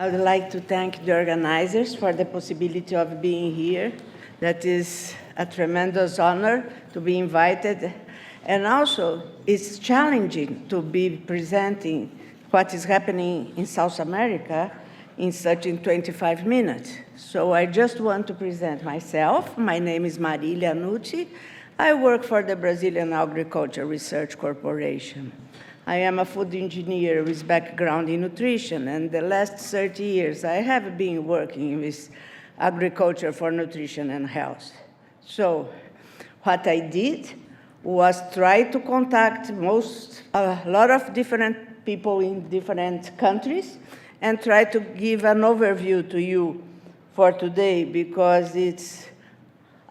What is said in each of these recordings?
I would like to thank the organizers for the possibility of being here. That is a tremendous honor to be invited. And also, it's challenging to be presenting what is happening in South America in 25 minutes. So I just want to present myself. My name is Marilia Nuti. I work for the Brazilian Agriculture Research Corporation. I am a food engineer with background in nutrition, and the last 30 years I have been working with agriculture for nutrition and health. So what I did was try to contact a lot of different people in different countries and try to give an overview to you for today, because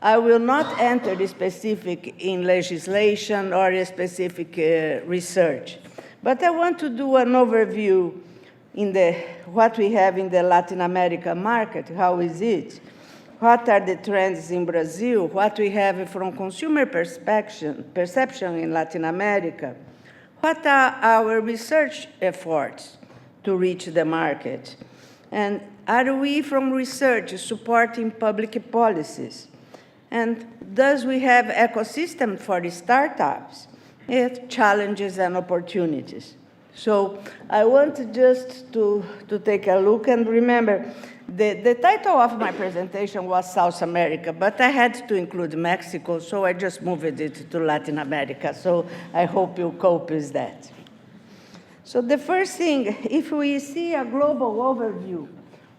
I will not enter the specific in legislation or a specific research, but I want to do an overview in what we have in the Latin America market. How is it? What are the trends in Brazil? What we have from consumer perception in Latin America? What are our research efforts to reach the market? And are we from research supporting public policies? And does we have ecosystem for the startups? Challenges and opportunities. So I want just to take a look and remember, the title of my presentation was South America, but I had to include Mexico, so I just moved it to Latin America. So I hope you cope with that. So the first thing, if we see a global overview,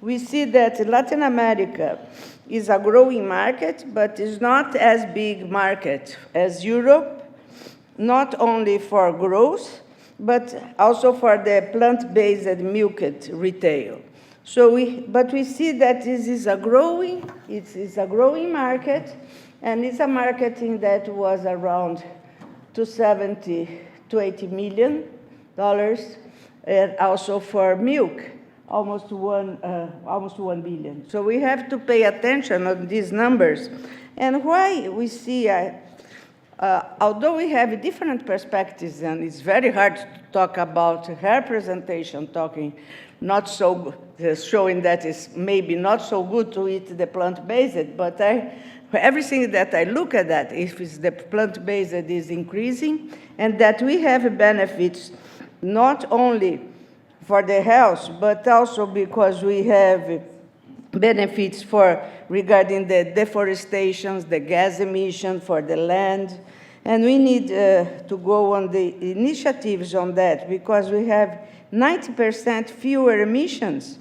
we see that Latin America is a growing market, but is not as big market as Europe, not only for growth, but also for the plant-based milk retail. But we see that this is a growing market, and it's a market that was around $270 to $80 million, and also for milk, almost $1 billion. So we have to pay attention on these numbers. And why we see, although we have different perspectives, and it's very hard to talk about her presentation, showing that it's maybe not so good to eat the plant-based, but everything that I look at that, if the plant-based is increasing, and that we have benefits not only for the health, but also because we have benefits regarding the deforestation, the gas emission for the land. And we need to go on the initiatives on that, because we have 90% fewer emissions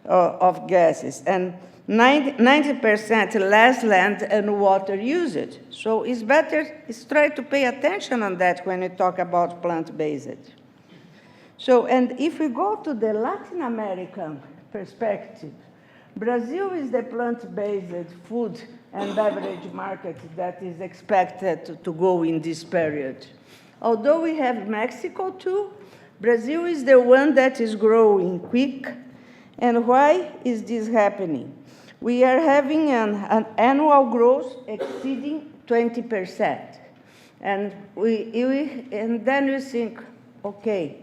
of gases and 90% less land and water usage. So it's better, try to pay attention on that when we talk about plant-based. So, and if we go to the Latin American perspective, Brazil is the plant-based food and beverage market that is expected to go in this period. Although we have Mexico too, Brazil is the one that is growing quick. And why is this happening? We are having an annual growth exceeding 20%. And then we think, okay,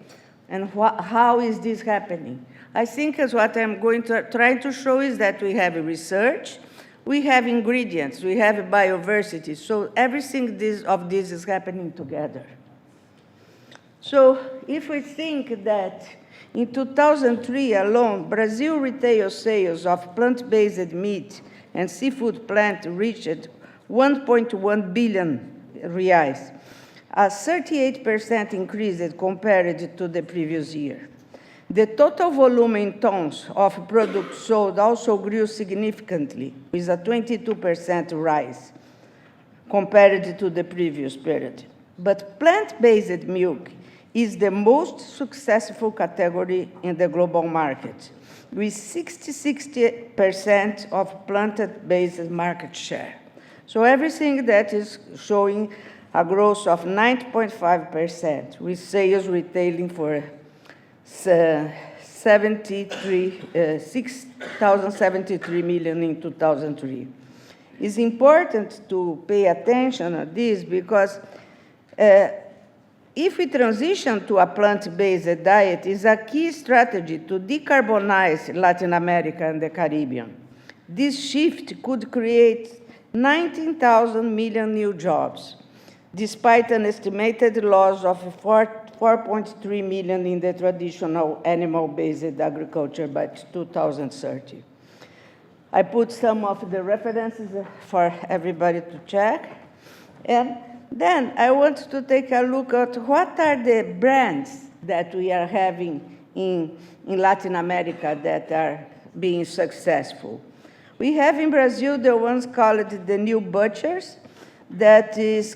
and how is this happening? I think as what I'm going to try to show is that we have research, we have ingredients, we have biodiversity. So everything of this is happening together. So if we think that in 2003 alone, Brazil retail sales of plant-based meat and seafood plant reached 1.1 billion reais, a 38% increase compared to the previous year. The total volume in tons of products sold also grew significantly, with a 22% rise compared to the previous period. But plant-based milk is the most successful category in the global market, with 60% of plant-based market share. So everything that is showing a growth of 9.5%, with sales retailing for 6,073 million in 2003. It's important to pay attention to this because if we transition to a plant-based diet, is a key strategy to decarbonize Latin America and the Caribbean. This shift could create 19,000 million new jobs, despite an estimated loss of 4.3 million in the traditional animal-based agriculture by 2030. I put some of the references for everybody to check. And then I want to take a look at what are the brands that we are having in Latin America that are being successful. We have in Brazil the ones called the New Butchers, that is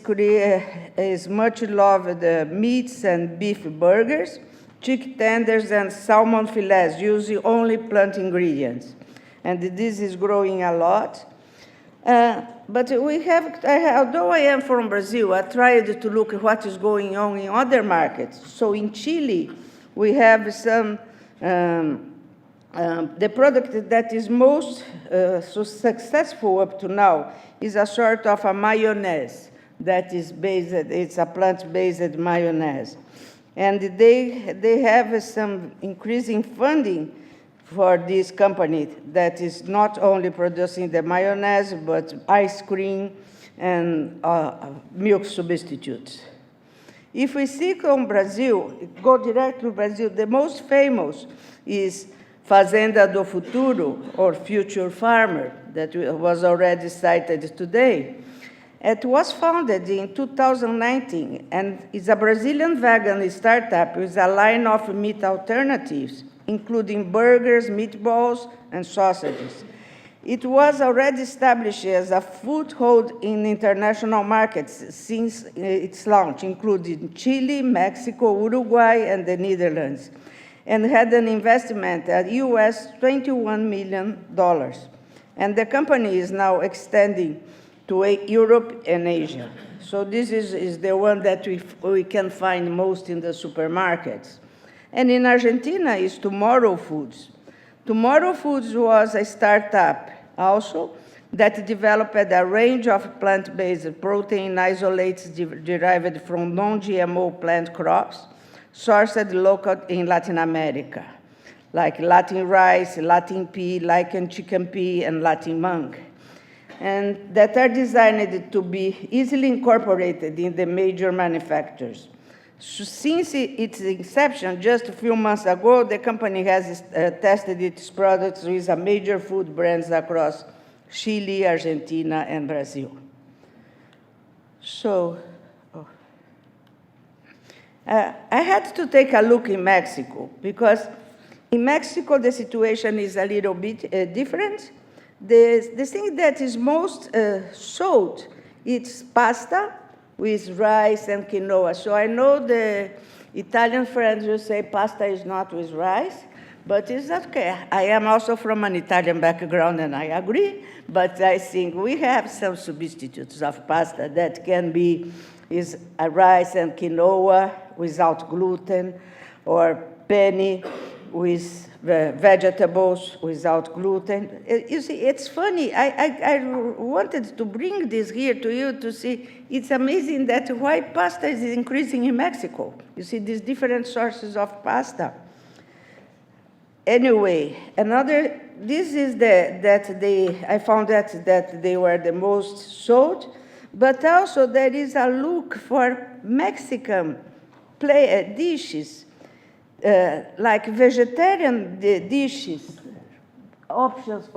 much loved meats and beef burgers, chicken tenders, and salmon fillets using only plant ingredients. And this is growing a lot. But we have, although I am from Brazil, I tried to look at what is going on in other markets. So in Chile, we have some, the product that is most so successful up to now is a sort of a mayonnaise that is based, it's a plant-based mayonnaise. And they have some increasing funding for this company that is not only producing the mayonnaise, but ice cream and milk substitutes. If we see on Brazil, go direct to Brazil, the most famous is Fazenda do Futuro, or Future Farmer, that was already cited today. It was founded in 2019 and is a Brazilian vegan startup with a line of meat alternatives, including burgers, meatballs, and sausages. It was already established as a foothold in international markets since its launch, including Chile, Mexico, Uruguay, and the Netherlands, and had an investment at US $21 million. And the company is now extending to Europe and Asia. So this is the one that we can find most in the supermarkets. And in Argentina is Tomorrow Foods. Tomorrow Foods was a startup also that developed a range of plant-based protein isolates derived from non-GMO plant crops sourced local in Latin America, like Latin rice, Latin pea, Latin chicken pea, and Latin mung, and that are designed to be easily incorporated in the major manufacturers. Since its inception, just a few months ago, the company has tested its products with major food brands across Chile, Argentina, and Brazil. So, I had to take a look in Mexico, because in Mexico, the situation is a little bit different. The thing that is most sold, it's pasta with rice and quinoa. So I know the Italian friends will say pasta is not with rice, but it's okay. I am also from an Italian background, and I agree, but I think we have some substitutes of pasta that can be is a rice and quinoa without gluten, or penne with vegetables without gluten. You see, it's funny. I wanted to bring this here to you to see. It's amazing that why pasta is increasing in Mexico. You see these different sources of pasta. Anyway, this is I found that they were the most sold, but also there is a look for Mexican dishes, like vegetarian dishes, options,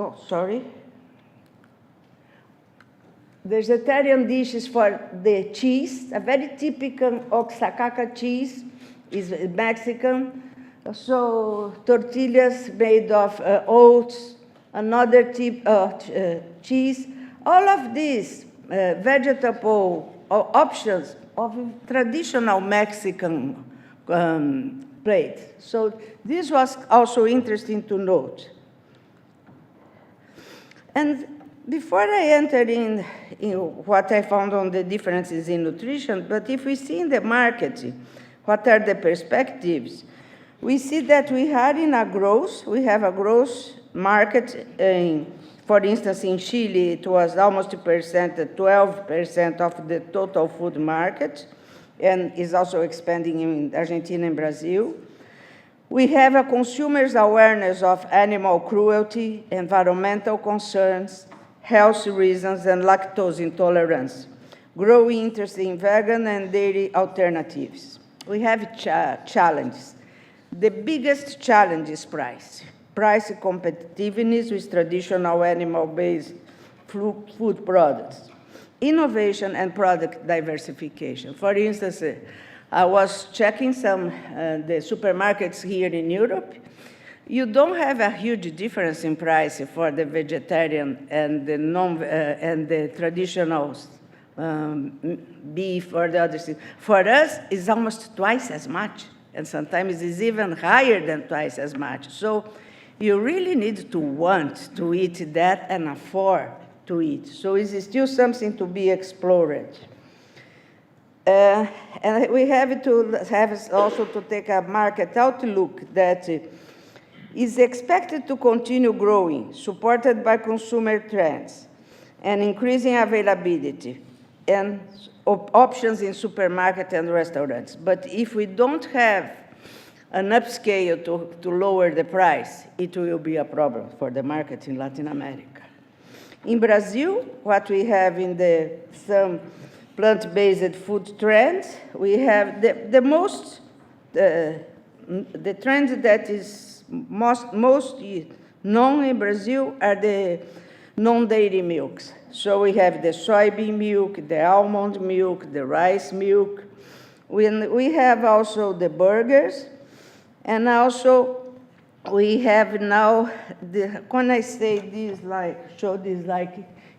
vegetarian dishes for the cheese. A very typical Oaxaca cheese is Mexican. So tortillas made of oats, another type of cheese. All of these vegetable options of traditional Mexican plate. So this was also interesting to note. And before I enter in what I found on the differences in nutrition, but if we see in the market, what are the perspectives? We see that we have a growth market. For instance, in Chile, it was almost 12% of the total food market. and is also expanding in Argentina and Brazil. We have a consumer's awareness of animal cruelty, environmental concerns, health reasons, and lactose intolerance, growing interest in vegan and dairy alternatives. We have challenges. The biggest challenge is price. Price competitiveness with traditional animal-based food products. Innovation and product diversification. For instance, I was checking some the supermarkets here in Europe. You don't have a huge difference in price for the vegetarian and the and the traditional beef or the other things. For us, it's almost twice as much, and sometimes it's even higher than twice as much. So you really need to want to eat that and afford to eat. So it's still something to be explored. And we have to have also to take a market outlook that is expected to continue growing, supported by consumer trends and increasing availability and options in supermarkets and restaurants. But if we don't have an upscale to lower the price, it will be a problem for the market in Latin America. In Brazil, what we have in some plant-based food trends, we have the trend that is most known in Brazil are the non-dairy milks. So we have the soybean milk, the almond milk, the rice milk. We have also the burgers, and also we have now, when I say this, show this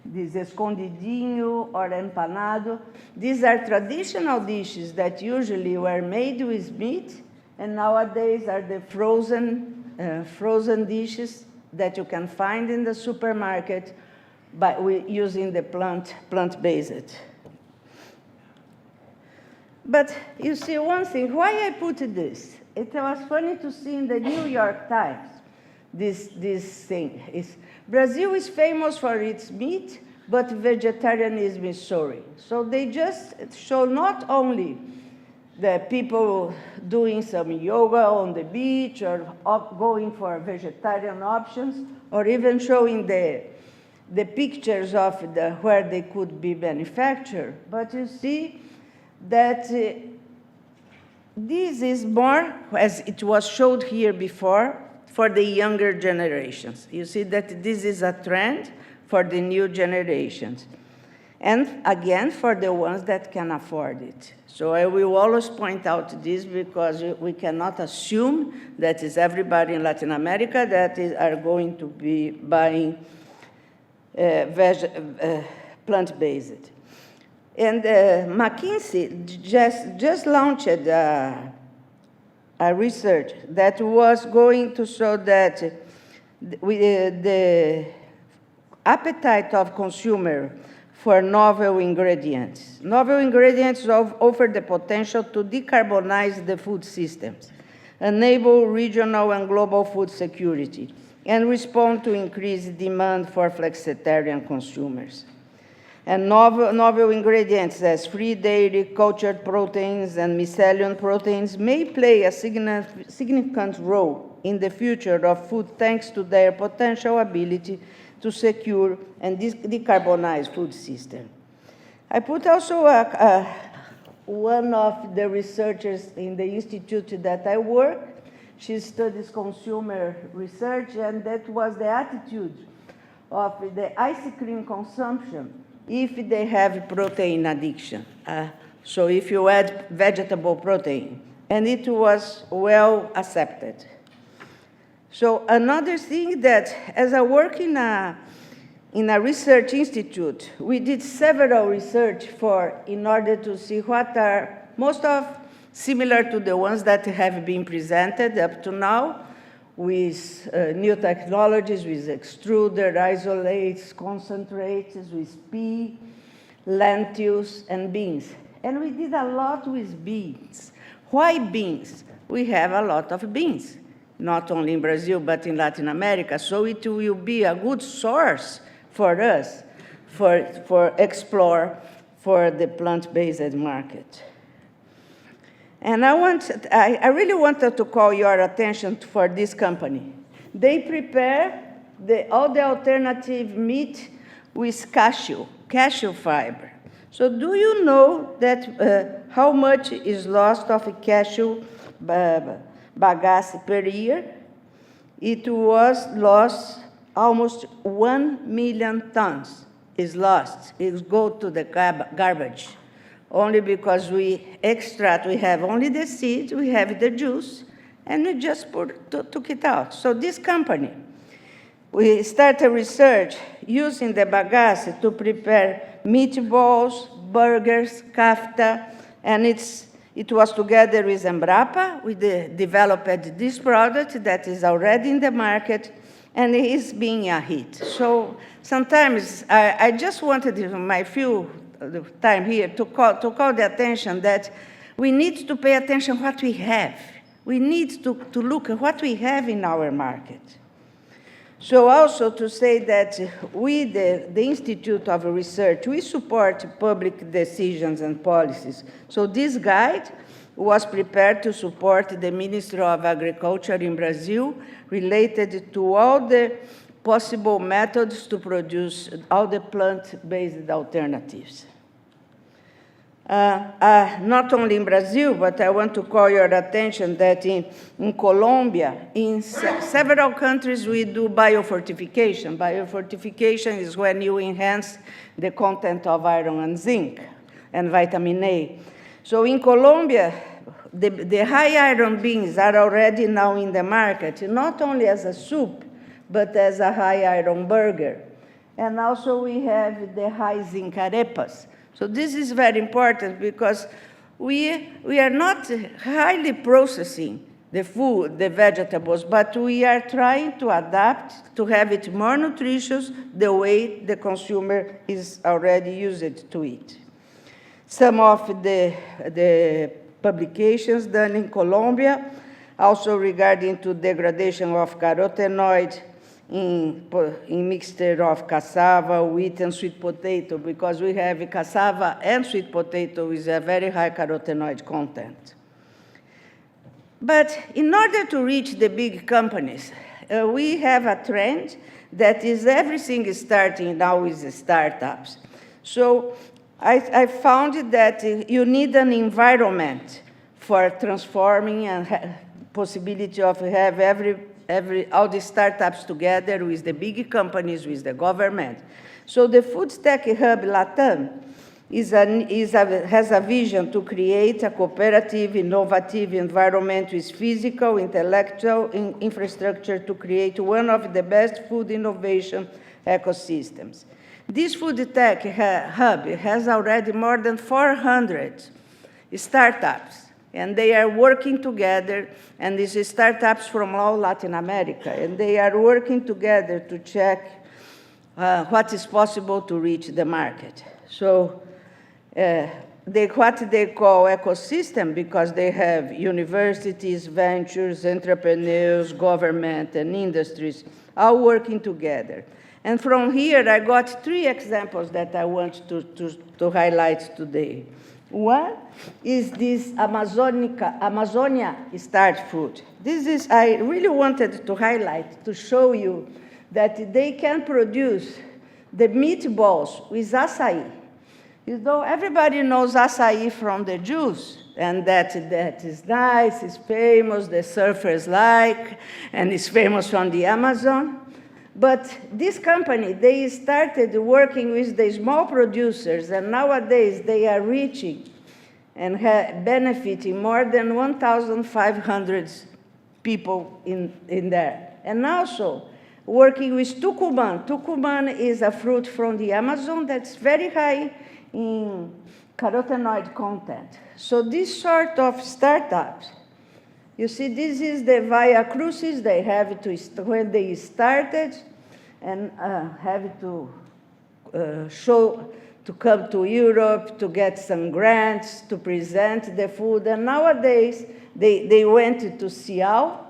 this escondidinho or empanado, these are traditional dishes that usually were made with meat, and nowadays are the frozen dishes that you can find in the supermarket using the plant-based. But you see one thing, why I put this? It was funny to see in the New York Times, this thing. Brazil is famous for its meat, but vegetarianism is soaring. So they just show not only the people doing some yoga on the beach or going for vegetarian options, or even showing the pictures of where they could be manufactured, but you see that this is more, as it was showed here before, for the younger generations. You see that this is a trend for the new generations. And again, for the ones that can afford it. So I will always point out this because we cannot assume that is everybody in Latin America that are going to be buying plant-based. And McKinsey just launched a research that was going to show that the appetite of consumer for novel ingredients. Novel ingredients offer the potential to decarbonize the food systems, enable regional and global food security, and respond to increased demand for flexitarian consumers. And novel ingredients as free dairy, cultured proteins, and miscellaneous proteins may play a significant role in the future of food thanks to their potential ability to secure and decarbonize food system. I put also one of the researchers in the institute that I work. She studies consumer research, and that was the attitude of the ice cream consumption if they have protein addiction. So if you add vegetable protein, and it was well accepted. So another thing that, as I work in a research institute, we did several research in order to see what are most of similar to the ones that have been presented up to now, with new technologies, with extruder, isolates, concentrates, with pea, lentils, and beans. And we did a lot with beans. Why beans? We have a lot of beans, not only in Brazil, but in Latin America. So it will be a good source for us for explore for the plant-based market. And I really wanted to call your attention for this company. They prepare all the alternative meat with cashew fiber. So do you know that how much is lost of cashew bagasse per year? It was lost, almost 1 million tons is lost. It goes to the garbage. Only because we have only the seeds, we have the juice, and we just took it out. So this company, we started research using the bagasse to prepare meatballs, burgers, kafta, and it was together with Embrapa. We developed this product that is already in the market, and it is being a hit. So sometimes I just wanted my few time here to call the attention that we need to pay attention what we have. We need to look at what we have in our market. So also to say that we, the Institute of Research, we support public decisions and policies. So this guide was prepared to support the Ministry of Agriculture in Brazil related to all the possible methods to produce all the plant-based alternatives. Not only in Brazil, but I want to call your attention that in Colombia, in several countries, we do biofortification. Biofortification is when you enhance the content of iron and zinc and vitamin A. So in Colombia, the high iron beans are already now in the market, not only as a soup, but as a high iron burger. And also we have the high zinc arepas. So this is very important because we are not highly processing the food, the vegetables, but we are trying to adapt to have it more nutritious the way the consumer is already used to it. Some of the publications done in Colombia, also regarding to degradation of carotenoid in mixture of cassava, wheat, and sweet potato, because we have cassava and sweet potato with a very high carotenoid content. But in order to reach the big companies, we have a trend that is everything is starting now with startups. So I found that you need an environment for transforming and possibility of have all the startups together with the big companies, with the government. So the Food Tech Hub Latam has a vision to create a cooperative, innovative environment with physical, intellectual infrastructure to create one of the best food innovation ecosystems. This Food Tech Hub has already more than 400 startups, and they are working together, and these are startups from all Latin America, and they are working together to check what is possible to reach the market. So what they call ecosystem, because they have universities, ventures, entrepreneurs, government, and industries all working together. And from here, I got 3 examples that I want to highlight today. One is this Amazonia start food. I really wanted to highlight, to show you that they can produce the meatballs with acai. You know, everybody knows acai from the juice, and that is nice, it's famous, the surfers like, and it's famous from the Amazon. But this company, they started working with the small producers, and nowadays they are reaching and benefiting more than 1,500 people in there. And also working with tucuman. Tucuman is a fruit from the Amazon that's very high in carotenoid content. So this sort of startups, you see, this is the Via Crucis they have to, when they started, and have to show, to come to Europe, to get some grants, to present the food. And nowadays, they went to Cial,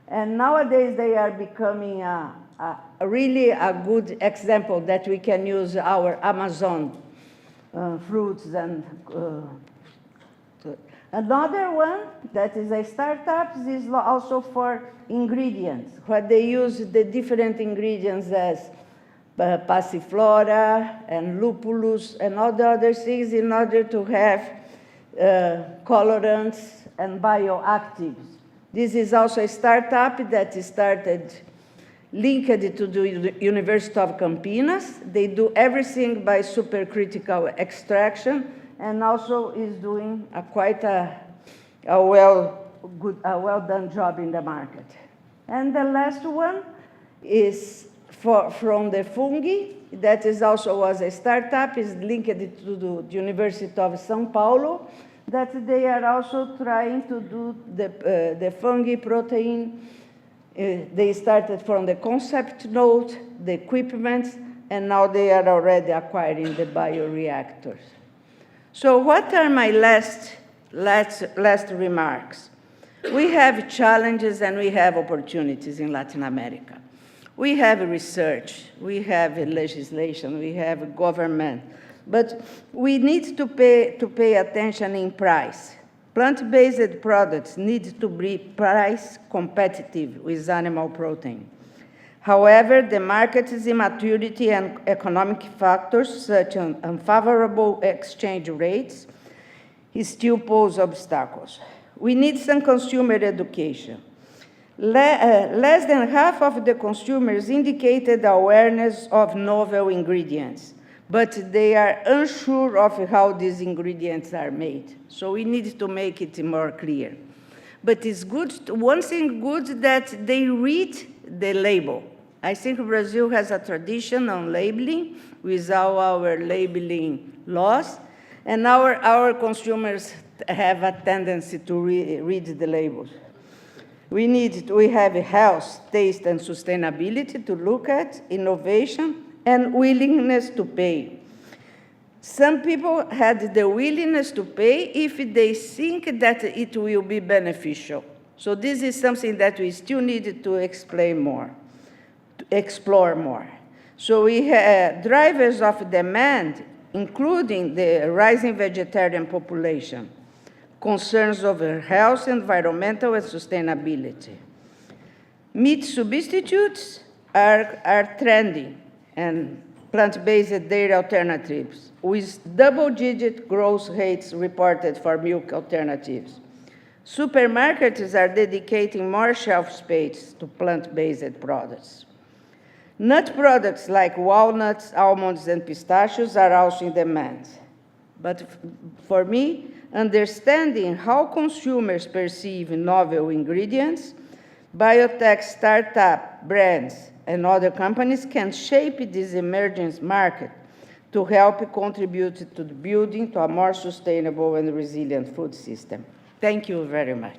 and nowadays they are becoming really a good example that we can use our Amazon fruits and Another one that is a startup is also for ingredients, where they use the different ingredients as passiflora and lupulus and all the other things in order to have colorants and bioactives. This is also a startup that started linked to the University of Campinas. They do everything by supercritical extraction, and also is doing quite a well-done job in the market. And the last one is from the fungi, that is also was a startup, is linked to the University of São Paulo, that they are also trying to do the fungi protein. They started from the concept note, the equipment, and now they are already acquiring the bioreactors. So what are my last remarks? We have challenges and we have opportunities in Latin America. We have research, we have legislation, we have government, but we need to pay attention in price. Plant-based products need to be price competitive with animal protein. However, the market's immaturity and economic factors, such as unfavorable exchange rates, still pose obstacles. We need some consumer education. Less than half of the consumers indicated awareness of novel ingredients, but they are unsure of how these ingredients are made. So we need to make it more clear. But it's good, one thing good that they read the label. I think Brazil has a tradition on labeling with all our labeling laws, and our consumers have a tendency to read the labels. We have health, taste, and sustainability to look at, innovation, and willingness to pay. Some people had the willingness to pay if they think that it will be beneficial. So this is something that we still need to explain more, to explore more. So we have drivers of demand, including the rising vegetarian population, concerns over health, environmental, and sustainability. Meat substitutes are trendy, and plant-based dairy alternatives, with double-digit growth rates reported for milk alternatives. Supermarkets are dedicating more shelf space to plant-based products. Nut products like walnuts, almonds, and pistachios are also in demand. But for me, understanding how consumers perceive novel ingredients, biotech startup brands, and other companies can shape this emerging market to help contribute to the building to a more sustainable and resilient food system. Thank you very much.